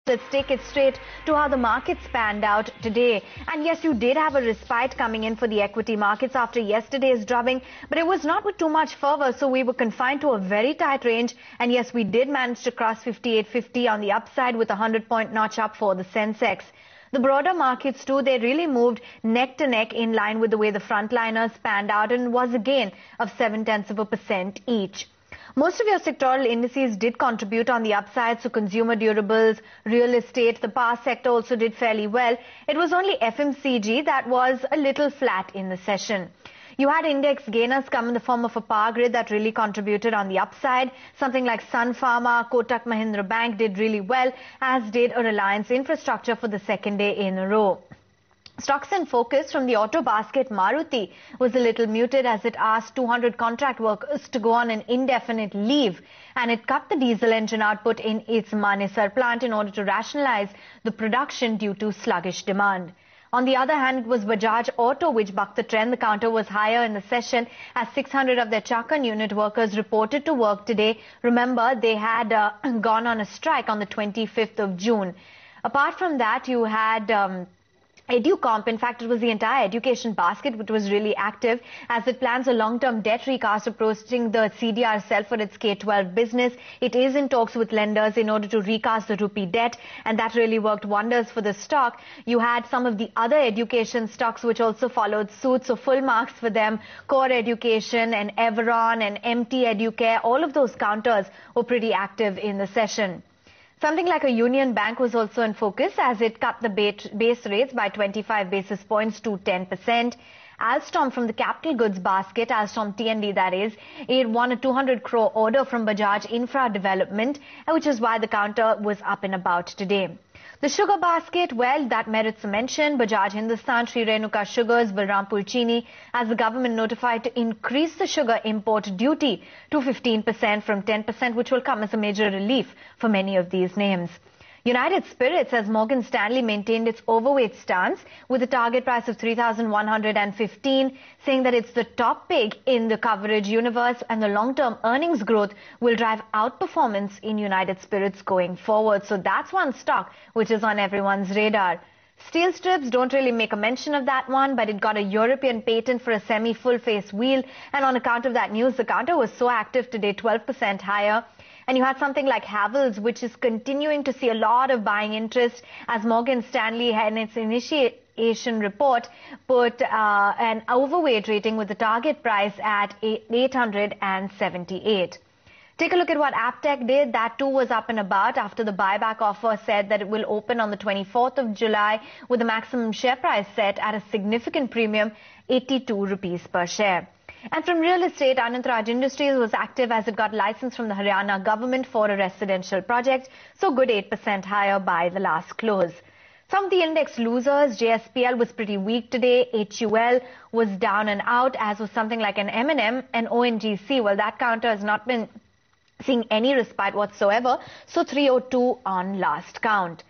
Let's take it straight to how the markets panned out today. And yes, you did have a respite coming in for the equity markets after yesterday's drubbing, but it was not with too much fervor, so we were confined to a very tight range. And yes, we did manage to cross 5850 on the upside with a 100-point notch up for the Sensex. The broader markets too, they really moved neck to neck in line with the way the frontliners panned out, and was a gain of 0.7% each. Most of your sectoral indices did contribute on the upside, so consumer durables, real estate, the power sector also did fairly well. It was only FMCG that was a little flat in the session. You had index gainers come in the form of a power grid that really contributed on the upside. Something like Sun Pharma, Kotak Mahindra Bank did really well, as did a Reliance Infrastructure for the second day in a row. Stocks in focus from the auto basket, Maruti was a little muted as it asked 200 contract workers to go on an indefinite leave, and it cut the diesel engine output in its Manesar plant in order to rationalize the production due to sluggish demand. On the other hand, it was Bajaj Auto which bucked the trend. The counter was higher in the session as 600 of their Chakan unit workers reported to work today. Remember, they had gone on a strike on the 25th of June. Apart from that, you had EduComp. In fact, it was the entire education basket which was really active as it plans a long-term debt recast approaching the CDR cell for its K-12 business. It is in talks with lenders in order to recast the rupee debt, and that really worked wonders for the stock. You had some of the other education stocks which also followed suit, so full marks for them. Core Education and Everon and MT Educare, all of those counters were pretty active in the session. Something like a Union Bank was also in focus as it cut the base rates by 25 basis points to 10%. Alstom from the capital goods basket, Alstom T&D that is, it won a 200 crore order from Bajaj Infra Development, which is why the counter was up and about today. The sugar basket, well, that merits a mention. Bajaj Hindustan, Sri Renuka Sugars, Balrampur Chini, as the government notified to increase the sugar import duty to 15% from 10%, which will come as a major relief for many of these names. United Spirits, as Morgan Stanley maintained its overweight stance with a target price of 3,115, saying that it's the top pick in the coverage universe and the long-term earnings growth will drive outperformance in United Spirits going forward. So that's one stock which is on everyone's radar. Steel strips don't really make a mention of that one, but it got a European patent for a semi-full face wheel, and on account of that news, the counter was so active today, 12% higher. And you had something like Havells, which is continuing to see a lot of buying interest as Morgan Stanley in its initiation report put an overweight rating with the target price at 878. Take a look at what Aptech did. That too was up and about after the buyback offer said that it will open on the 24th of July with the maximum share price set at a significant premium, 82 rupees per share. And from real estate, Anant Raj Industries was active as it got license from the Haryana government for a residential project, so good 8% higher by the last close. Some of the index losers, JSPL was pretty weak today, HUL was down and out, as was something like an M&M and ONGC. Well, that counter has not been seeing any respite whatsoever, so 302 on last count.